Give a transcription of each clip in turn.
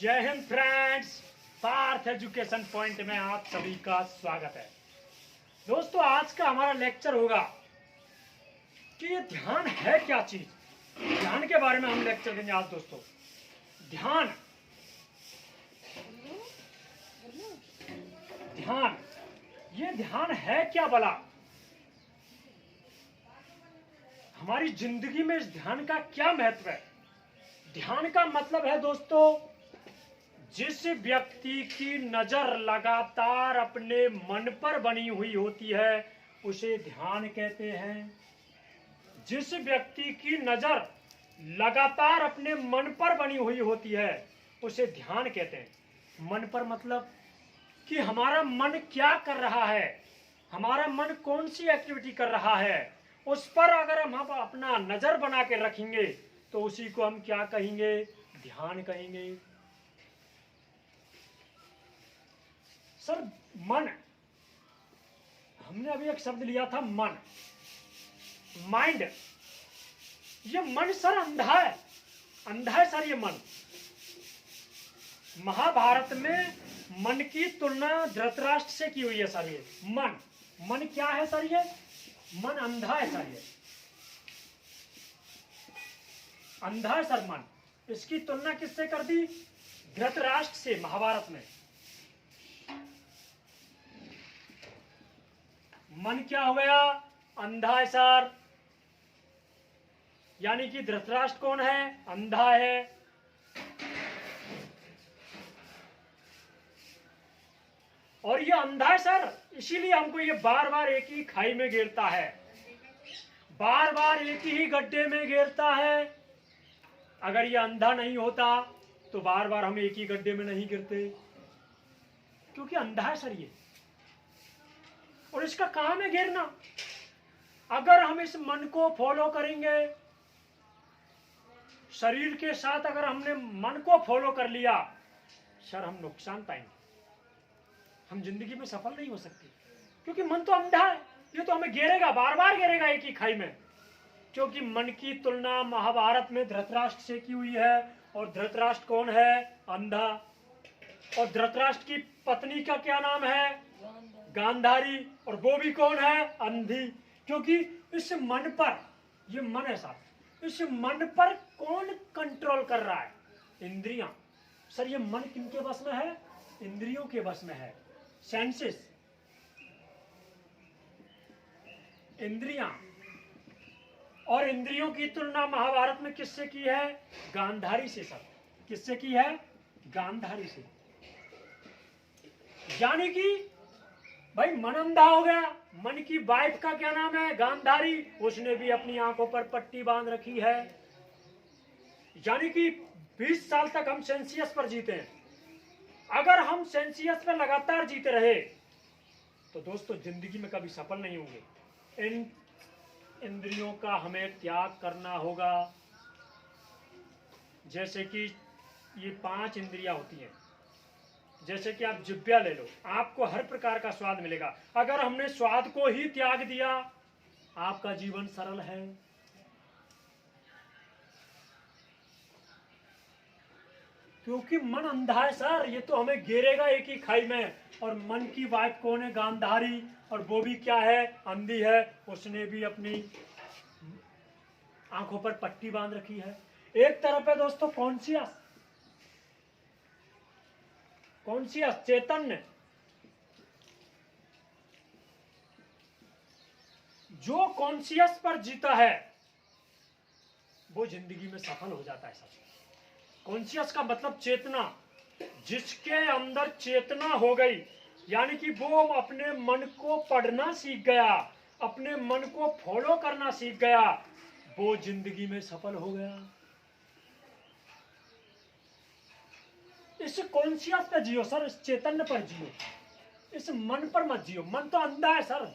जय Hind friends, Parth education point में आप सभी का स्वागत है। दोस्तों, आज का हमारा लेक्चर होगा कि ये ध्यान है क्या चीज। ध्यान के बारे में हम लेक्चर देंगे आज। दोस्तों, ध्यान ध्यान ये ध्यान है क्या भला। हमारी जिंदगी में इस ध्यान का क्या महत्व है। ध्यान का मतलब है दोस्तों, जिस व्यक्ति की नजर लगातार अपने मन पर बनी हुई होती है उसे ध्यान कहते हैं। जिस व्यक्ति की नजर लगातार अपने मन पर बनी हुई होती है उसे ध्यान कहते हैं। मन पर मतलब कि हमारा मन क्या कर रहा है, हमारा मन कौन सी एक्टिविटी कर रहा है, उस पर अगर हम अपना नजर बना के रखेंगे तो उसी को हम क्या कहेंगे, ध्यान कहेंगे। सर, मन, हमने अभी एक शब्द लिया था मन, माइंड। ये मन सर अंधा है, अंधा है सर ये मन। महाभारत में मन की तुलना धृतराष्ट्र से की हुई है सर। ये मन क्या है सर? ये मन अंधा है सर। ये अंधा है सर मन। इसकी तुलना किससे कर दी? धृतराष्ट्र से महाभारत में। मन क्या हो गया? अंधा है सर। यानी कि धृतराष्ट्र कौन है? अंधा है। और ये अंधा है सर, इसीलिए हमको ये बार बार एक ही खाई में गिरता है, बार बार एक ही गड्ढे में गिरता है। अगर ये अंधा नहीं होता तो बार बार हम एक ही गड्ढे में नहीं गिरते, क्योंकि अंधा है सर ये। और इसका काम है गिरना। अगर हम इस मन को फॉलो करेंगे, शरीर के साथ अगर हमने मन को फॉलो कर लिया सर, हम नुकसान पाएंगे, हम जिंदगी में सफल नहीं हो सकते। क्योंकि मन तो अंधा है, ये तो हमें घेरेगा, बार बार घेरेगा एक ही खाई में। क्योंकि मन की तुलना महाभारत में धृतराष्ट्र से की हुई है, और धृतराष्ट्र कौन है? अंधा। और धृतराष्ट्र की पत्नी का क्या नाम है? गांधारी। और वो भी कौन है? अंधी। क्योंकि इस मन पर, ये मन है साहब, इस मन पर कौन कंट्रोल कर रहा है? इंद्रियां। सर, ये मन किनके बस में है? इंद्रियों के बस में है। सेंसेस, इंद्रियां। और इंद्रियों की तुलना महाभारत में किससे की है? गांधारी से सर। किससे की है? गांधारी से। यानी कि भाई मन अंधा हो गया। मन की वाइफ का क्या नाम है? गांधारी। उसने भी अपनी आंखों पर पट्टी बांध रखी है। यानी कि 20 साल तक हम सेंसियस पर जीते हैं। अगर हम सेंसियस पर लगातार जीते रहे तो दोस्तों जिंदगी में कभी सफल नहीं होंगे। इन इंद्रियों का हमें त्याग करना होगा। जैसे कि ये 5 इंद्रियां होती हैं। जैसे कि आप जिह्वा ले लो, आपको हर प्रकार का स्वाद मिलेगा। अगर हमने स्वाद को ही त्याग दिया, आपका जीवन सरल है। क्योंकि मन अंधा है सर, ये तो हमें घेरेगा एक ही खाई में। और मन की वाइफ कौन है? गांधारी। और वो भी क्या है? अंधी है। उसने भी अपनी आंखों पर पट्टी बांध रखी है। एक तरफ है दोस्तों कॉन्शियस, चैतन्य। जो कॉन्शियस पर जीता है वो जिंदगी में सफल हो जाता है सर। कॉन्शियस का मतलब चेतना। जिसके अंदर चेतना हो गई, यानी कि वो अपने मन को पढ़ना सीख गया, अपने मन को फॉलो करना सीख गया, वो जिंदगी में सफल हो गया। इस कॉन्शियस पे जियो सर, इस चैतन्य पर जियो, इस मन पर मत जियो। मन तो अंधा है सर।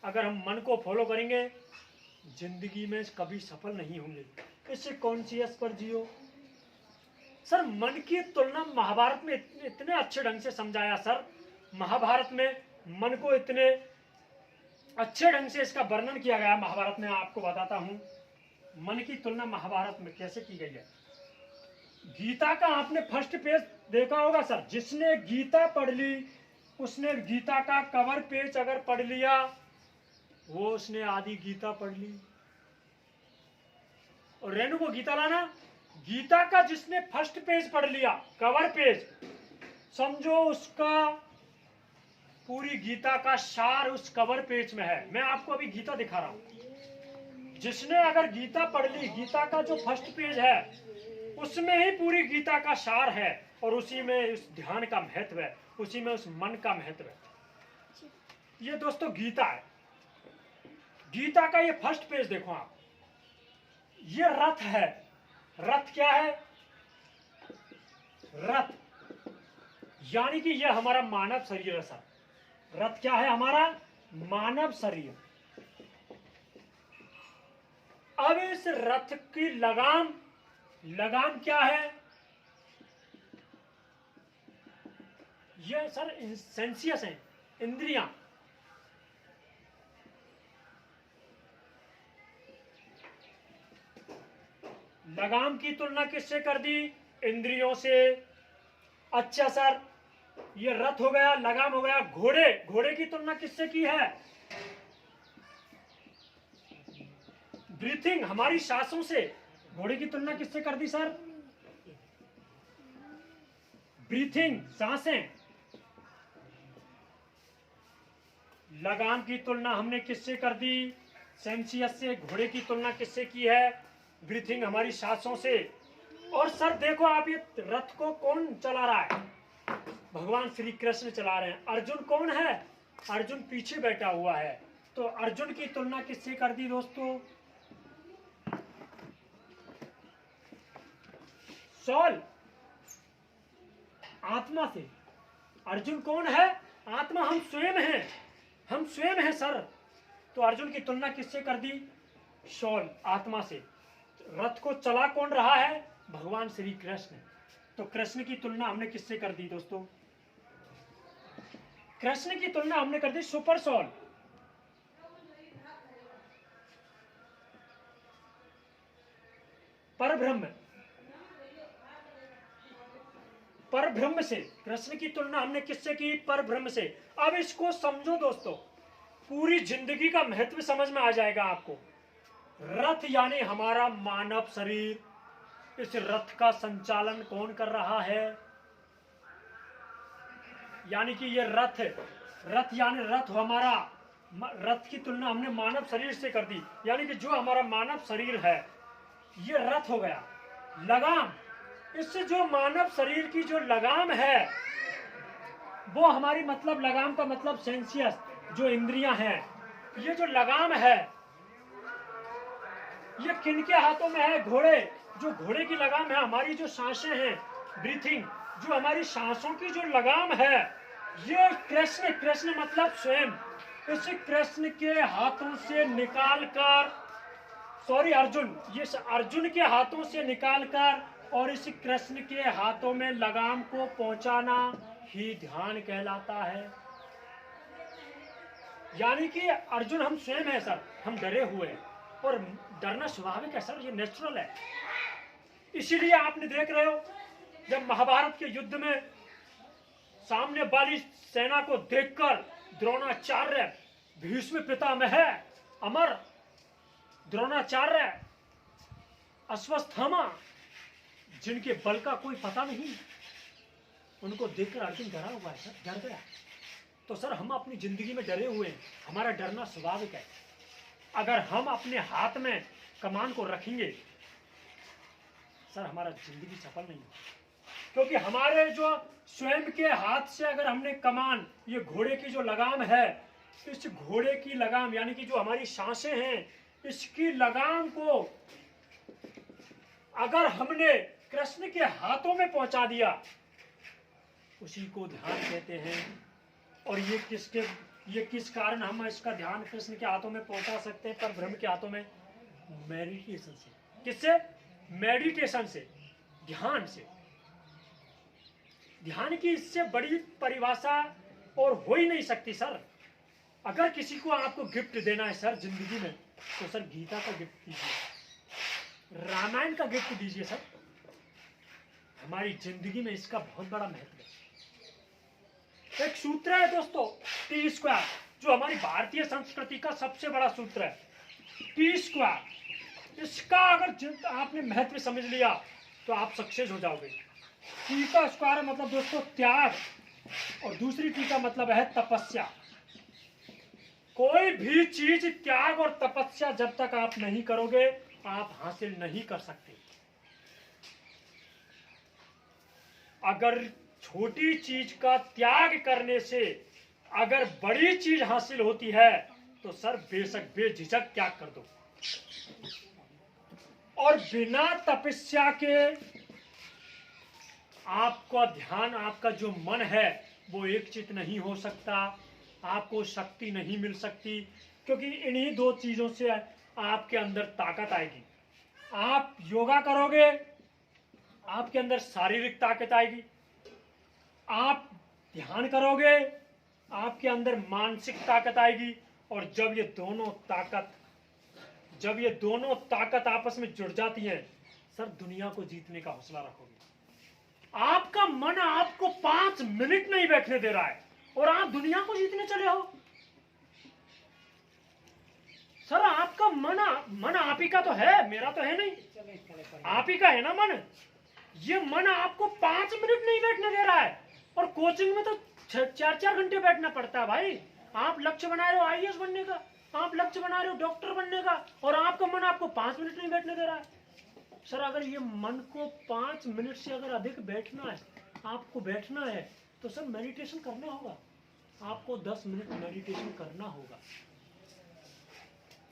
अगर हम मन को फॉलो करेंगे जिंदगी में कभी सफल नहीं होंगे। इस कॉन्शियस पर जियो सर। मन की तुलना महाभारत में इतने अच्छे ढंग से समझाया सर। महाभारत में मन को इतने अच्छे ढंग से इसका वर्णन किया गया महाभारत में। आपको बताता हूं मन की तुलना महाभारत में कैसे की गई है। गीता का आपने फर्स्ट पेज देखा होगा सर, जिसने गीता पढ़ ली उसने गीता का कवर पेज अगर पढ़ लिया वो उसने आधी गीता पढ़ ली। और रेणु को गीता लाना, गीता का जिसने फर्स्ट पेज पढ़ लिया कवर पेज, समझो उसका पूरी गीता का सार उस कवर पेज में है। मैं आपको अभी गीता दिखा रहा हूं। जिसने अगर गीता पढ़ ली, गीता का जो फर्स्ट पेज है उसमें ही पूरी गीता का सार है और उसी में उस ध्यान का महत्व है, उसी में उस मन का महत्व है। ये दोस्तों गीता है। गीता का ये फर्स्ट पेज देखो आप, ये रथ है। रथ क्या है? रथ यानी कि ये हमारा मानव शरीर है सर। रथ क्या है? हमारा मानव शरीर। अब इस रथ की लगाम, लगाम क्या है? ये सर सेंसियस है, इंद्रियां। लगाम की तुलना किससे कर दी? इंद्रियों से। अच्छा सर, ये रथ हो गया, लगाम हो गया। घोड़े, घोड़े की तुलना किससे की है? ब्रीथिंग, हमारी सांसों से। घोड़े की तुलना किससे कर दी सर? ब्रीथिंग, सांसें। लगाम की तुलना हमने किससे कर दी? सेंसियस से। घोड़े की तुलना किससे की है? ब्रीथिंग, हमारी सांसों से। और सर देखो आप, ये रथ को कौन चला रहा है? भगवान श्री कृष्ण चला रहे हैं। अर्जुन कौन है? अर्जुन पीछे बैठा हुआ है। तो अर्जुन की तुलना किससे कर दी दोस्तों? सॉल, आत्मा से। अर्जुन कौन है? आत्मा, हम स्वयं हैं, हम स्वयं हैं सर। तो अर्जुन की तुलना किससे कर दी? सॉल, आत्मा से। रथ को चला कौन रहा है? भगवान श्री कृष्ण। तो कृष्ण की तुलना हमने किससे कर दी दोस्तों? कृष्ण की तुलना हमने कर दी सुपर सॉल। परब्रह्म, परब्रह्म से। कृष्ण की तुलना हमने किससे की? परब्रह्म से। अब इसको समझो दोस्तों, पूरी जिंदगी का महत्व समझ में आ जाएगा आपको। रथ यानी हमारा मानव शरीर। इस रथ का संचालन कौन कर रहा है? यानी कि ये रथ, रथ यानी रथ हमारा, रथ की तुलना हमने मानव शरीर से कर दी। यानी कि जो हमारा मानव शरीर है ये रथ हो गया। लगाम, इससे जो मानव शरीर की जो लगाम है वो हमारी, मतलब लगाम का मतलब सेंसियस, जो इंद्रियां हैं। ये जो लगाम है ये किनके हाथों में है? घोड़े। जो घोड़े की लगाम है, हमारी जो सांसें हैं, ब्रीथिंग, जो हमारी सांसों की जो लगाम है, ये कृष्ण, कृष्ण मतलब स्वयं, इस कृष्ण के हाथों से निकालकर, सॉरी अर्जुन, ये अर्जुन के हाथों से निकालकर और इस कृष्ण के हाथों में लगाम को पहुंचाना ही ध्यान कहलाता है। यानी कि अर्जुन हम स्वयं है सर, हम डरे हुए हैं और डरना स्वाभाविक है सर, ये नेचुरल है। इसीलिए आपने देख रहे हो जब महाभारत के युद्ध में सामने वाली सेना को देखकर द्रोणाचार्य, भीष्म पितामह अमर द्रोणाचार्य, अश्वत्थामा, जिनके बल का कोई पता नहीं, उनको देखकर अर्जुन डरा हुआ है सर, डर गया। तो सर हम अपनी जिंदगी में डरे हुए हैं, हमारा डरना स्वाभाविक है। अगर हम अपने हाथ में कमान को रखेंगे सर, हमारा जिंदगी सफल नहीं होगी। क्योंकि हमारे जो स्वयं के हाथ से अगर हमने कमान, ये घोड़े की जो लगाम है, इस घोड़े की लगाम यानी कि जो हमारी सांसें हैं, इसकी लगाम को अगर हमने कृष्ण के हाथों में पहुंचा दिया, उसी को ध्यान कहते हैं। और ये किस कारण हम इसका ध्यान कृष्ण के हाथों में पहुंचा सकते हैं? पर ब्रह्म के हाथों में, मेडिटेशन से। किससे? मेडिटेशन से, ध्यान से। ध्यान की इससे बड़ी परिभाषा और हो ही नहीं सकती सर। अगर किसी को आपको गिफ्ट देना है सर जिंदगी में, तो सर गीता का गिफ्ट दीजिए, रामायण का गिफ्ट दीजिए सर। हमारी जिंदगी में इसका बहुत बड़ा महत्व है। एक सूत्र है दोस्तों, टी स्क्वायर, जो हमारी भारतीय संस्कृति का सबसे बड़ा सूत्र है, टी स्क्वायर। इसका अगर आपने महत्व समझ लिया तो आप सक्सेस हो जाओगे। टी का स्क्वायर मतलब दोस्तों त्याग, और दूसरी टी का मतलब है तपस्या। कोई भी चीज त्याग और तपस्या जब तक आप नहीं करोगे आप हासिल नहीं कर सकते। अगर छोटी चीज का त्याग करने से अगर बड़ी चीज हासिल होती है तो सर बेशक बेझिझक त्याग कर दो। और बिना तपस्या के आपका ध्यान, आपका जो मन है वो एक चित नहीं हो सकता, आपको शक्ति नहीं मिल सकती, क्योंकि इन्हीं दो चीजों से आपके अंदर ताकत आएगी। आप योगा करोगे आपके अंदर शारीरिक ताकत आएगी, आप ध्यान करोगे आपके अंदर मानसिक ताकत आएगी, और जब ये दोनों ताकत आपस में जुड़ जाती हैं सर दुनिया को जीतने का हौसला रखोगे। आपका मन आपको 5 मिनट नहीं बैठने दे रहा है और आप दुनिया को जीतने चले हो। सर आपका मन आप ही का तो है, मेरा तो है नहीं, आप ही का है ना मन। ये मन आपको 5 मिनट नहीं बैठने दे रहा है, और कोचिंग में तो 4-4 घंटे बैठना पड़ता है भाई। आप लक्ष्य बना रहे हो आईएएस बनने का, आप लक्ष्य बना रहे हो डॉक्टर बनने का, और आपका मन आपको 5 मिनट नहीं बैठने दे रहा है। सर अगर ये मन को 5 मिनट से अगर अधिक बैठना है, आपको बैठना है, तो सर मेडिटेशन करना होगा, आपको 10 मिनट मेडिटेशन करना होगा।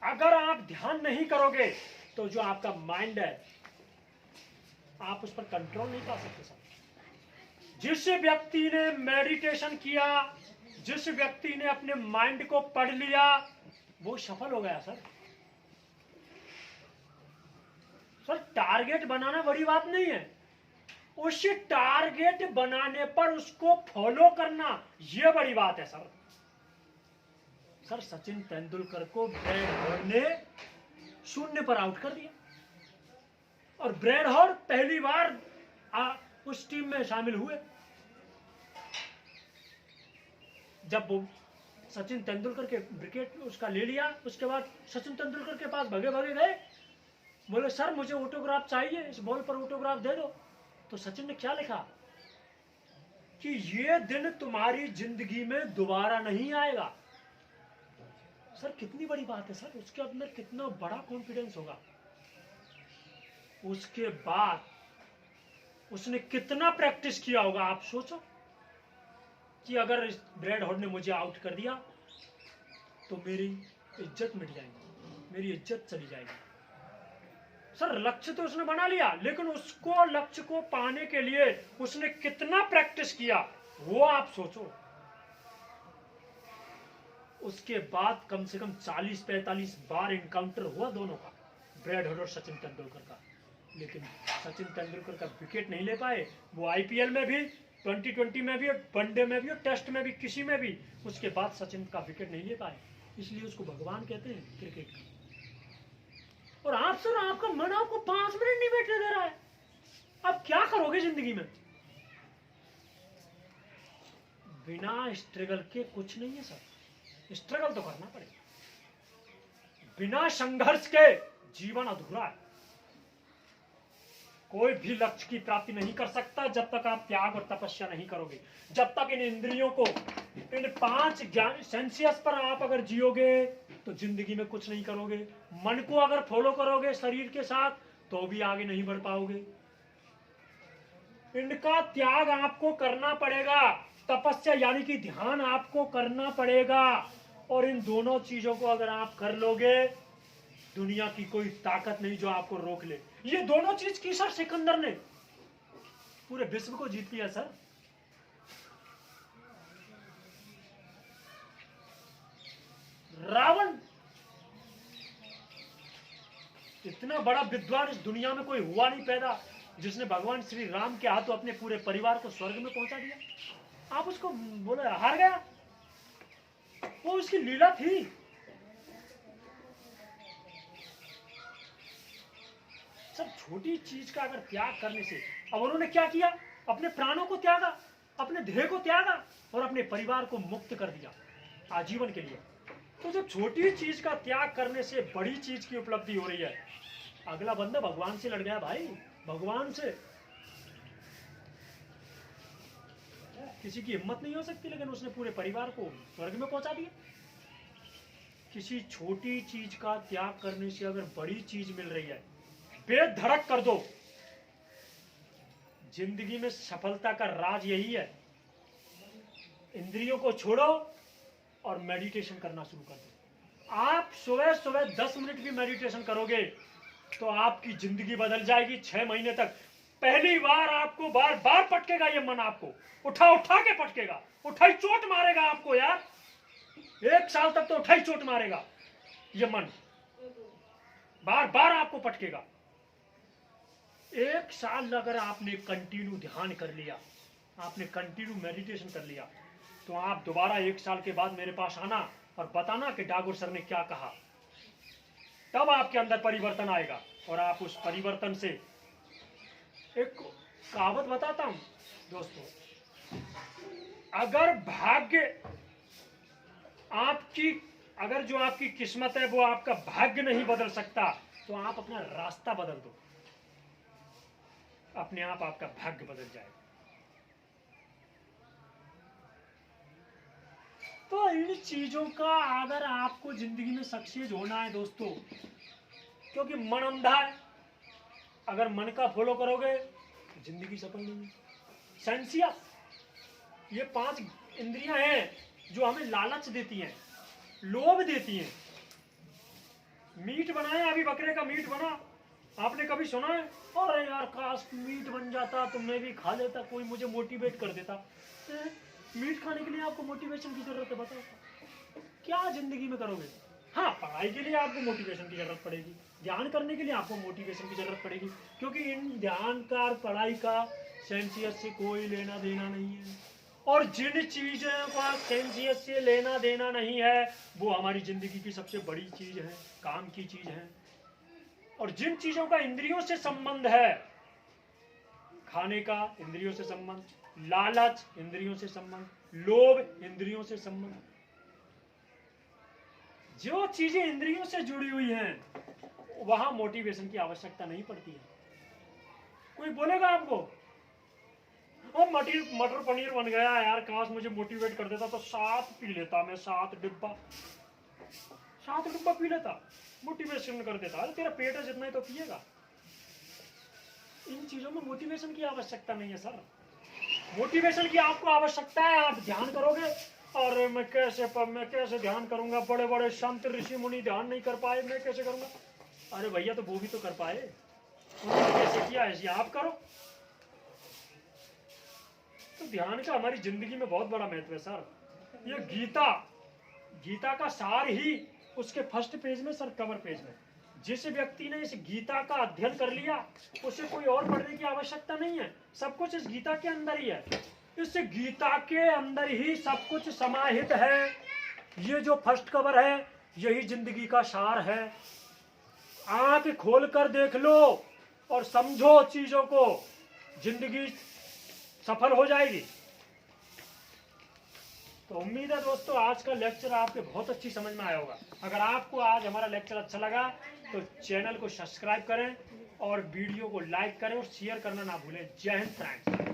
अगर आप ध्यान नहीं करोगे तो जो आपका माइंड है आप उस पर कंट्रोल नहीं पा सकते सर। जिस व्यक्ति ने मेडिटेशन किया, जिस व्यक्ति ने अपने माइंड को पढ़ लिया, वो सफल हो गया सर। सर टारगेट बनाना बड़ी बात नहीं है, उस टारगेट बनाने पर उसको फॉलो करना यह बड़ी बात है सर। सर सचिन तेंदुलकर को ब्रैड हॉर्न ने 0 पर आउट कर दिया, और ब्रैड हॉर्न पहली बार उस टीम में शामिल हुए। जब वो सचिन तेंदुलकर के विकेट उसका ले लिया, उसके बाद सचिन तेंदुलकर के पास भगे भगे गए, बोले सर मुझे ऑटोग्राफ चाहिए, इस बॉल पर ऑटोग्राफ दे दो। तो सचिन ने क्या लिखा कि ये दिन तुम्हारी जिंदगी में दोबारा नहीं आएगा। सर कितनी बड़ी बात है सर, उसके अंदर कितना बड़ा कॉन्फिडेंस होगा। उसके बाद उसने कितना प्रैक्टिस किया होगा, आप सोचो कि अगर ब्रैड हॉर्न ने मुझे आउट कर दिया तो मेरी इज्जत मिट जाएगी, मेरी इज्जत चली जाएगी। सर लक्ष्य तो उसने बना लिया, लेकिन उसको लक्ष्य को पाने के लिए उसने कितना प्रैक्टिस किया वो आप सोचो। उसके बाद कम से कम 40-45 बार इनकाउंटर हुआ दोनों का, ब्रैड हॉर्न और सचिन तेंदुलकर का, लेकिन सचिन तेंदुलकर का विकेट नहीं ले पाए। वो आईपीएल में भी, 2020 में भी, वनडे में भी, और टेस्ट में भी, किसी में भी उसके बाद सचिन का विकेट नहीं ले पाए, इसलिए उसको भगवान कहते हैं क्रिकेट का। और आप सर आपका मन आपको 5 मिनट नहीं बैठने दे रहा है, अब क्या करोगे जिंदगी में? बिना स्ट्रगल के कुछ नहीं है सर, स्ट्रगल तो करना पड़ेगा। बिना संघर्ष के जीवन अधूरा है। कोई भी लक्ष्य की प्राप्ति नहीं कर सकता जब तक आप त्याग और तपस्या नहीं करोगे। जब तक इन इंद्रियों को, इन 5 सेंसियस पर आप अगर जियोगे तो जिंदगी में कुछ नहीं करोगे। मन को अगर फॉलो करोगे शरीर के साथ तो भी आगे नहीं बढ़ पाओगे। इनका त्याग आपको करना पड़ेगा, तपस्या यानी कि ध्यान आपको करना पड़ेगा, और इन दोनों चीजों को अगर आप कर लोगे दुनिया की कोई ताकत नहीं जो आपको रोक ले। ये दोनों चीज की सर सिकंदर ने पूरे विश्व को जीत लिया सर। रावण इतना बड़ा विद्वान इस दुनिया में कोई हुआ नहीं पैदा, जिसने भगवान श्री राम के हाथों अपने पूरे परिवार को स्वर्ग में पहुंचा दिया। आप उसको बोले हार गया, वो उसकी लीला थी। सब छोटी चीज का अगर त्याग करने से, अब उन्होंने क्या किया, अपने प्राणों को त्यागा, अपने देह को त्यागा और अपने परिवार को मुक्त कर दिया आजीवन के लिए। तो जब छोटी चीज का त्याग करने से बड़ी चीज की उपलब्धि हो रही है, अगला बंदा भगवान से लड़ गया भाई, भगवान से। किसी की हिम्मत नहीं हो सकती, लेकिन उसने पूरे परिवार को स्वर्ग में पहुंचा दिया। किसी छोटी चीज का त्याग करने से अगर बड़ी चीज मिल रही है, बेधड़क कर दो। जिंदगी में सफलता का राज यही है, इंद्रियों को छोड़ो और मेडिटेशन करना शुरू कर दो। आप सुबह सुबह 10 मिनट भी मेडिटेशन करोगे तो आपकी जिंदगी बदल जाएगी 6 महीने तक। पहली बार आपको बार बार पटकेगा ये मन, आपको उठा उठा के पटकेगा, उठाई चोट मारेगा आपको यार। 1 साल तक तो उठाई चोट मारेगा ये मन, बार बार आपको पटकेगा। 1 साल अगर आपने कंटिन्यू ध्यान कर लिया, आपने कंटिन्यू मेडिटेशन कर लिया, तो आप दोबारा 1 साल के बाद मेरे पास आना और बताना कि डागोर सर ने क्या कहा। तब आपके अंदर परिवर्तन आएगा और आप उस परिवर्तन से, एक कहावत बताता हूं दोस्तों, अगर भाग्य आपकी, अगर जो आपकी किस्मत है वो आपका भाग्य नहीं बदल सकता, तो आप अपना रास्ता बदल दो, अपने आप आपका भाग्य बदल जाएगा। तो इन चीजों का अगर आपको जिंदगी में सक्सेस होना है दोस्तों, क्योंकि मन अंधा है, अगर मन का फॉलो करोगे जिंदगी सफल नहीं है। सेंसियस, ये 5 इंद्रियां हैं जो हमें लालच देती हैं, लोभ देती हैं। मीट बनाया, अभी बकरे का मीट बना, आपने कभी सुना है अरे यार काश मीट बन जाता तो मैं भी खा लेता, कोई मुझे मोटिवेट कर देता। मीट खाने के लिए आपको मोटिवेशन की जरूरत है, बताओ क्या जिंदगी में करोगे। हाँ, पढ़ाई के लिए आपको मोटिवेशन की जरूरत पड़ेगी, ध्यान करने के लिए आपको मोटिवेशन की जरूरत पड़ेगी, क्योंकि इन ध्यान का और पढ़ाई का सेंसियस से कोई लेना देना नहीं है। और जिन चीजों का सेंसियस से लेना देना नहीं है वो हमारी जिंदगी की सबसे बड़ी चीज है, काम की चीज है। और जिन चीजों का इंद्रियों से संबंध है, खाने का इंद्रियों से संबंध, लालच इंद्रियों से संबंध, लोभ इंद्रियों से संबंध, जो चीजें इंद्रियों से जुड़ी हुई हैं वहां मोटिवेशन की आवश्यकता नहीं पड़ती है। कोई बोलेगा आपको और मटर पनीर बन गया यार, काश मुझे मोटिवेट कर देता तो 7 पी लेता, मैं 7 डिब्बा पी लेता, मोटिवेशन कर देता। अरे तेरा पेट है जितना ही तो पिएगा। इन चीजों में मोटिवेशन की आवश्यकता नहीं है सर। मोटिवेशन की आपको आवश्यकता है, आप ध्यान करोगे और मैं कैसे ध्यान करूंगा, बड़े बड़े संत ऋषि मुनि ध्यान नहीं कर पाए, मैं कैसे करूंगा। अरे भैया तो वो भी तो कर पाए, उन्होंने कैसे किया, ऐसे आप करो। तो ध्यान का हमारी जिंदगी में बहुत बड़ा महत्व है सर। ये गीता का सार ही उसके फर्स्ट पेज में सर, कवर पेज में। जिस व्यक्ति ने इस गीता का अध्ययन कर लिया उसे कोई और पढ़ने की आवश्यकता नहीं है, सब कुछ इस गीता के अंदर ही है। इस गीता के अंदर ही सब कुछ समाहित है। ये जो फर्स्ट कवर है यही जिंदगी का सार है। आंख खोल कर देख लो और समझो चीजों को, जिंदगी सफल हो जाएगी। तो उम्मीद है दोस्तों आज का लेक्चर आपके बहुत अच्छी समझ में आया होगा। अगर आपको आज हमारा लेक्चर अच्छा लगा तो चैनल को सब्सक्राइब करें और वीडियो को लाइक करें और शेयर करना ना भूलें। जय हिंद फ्रेंड्स।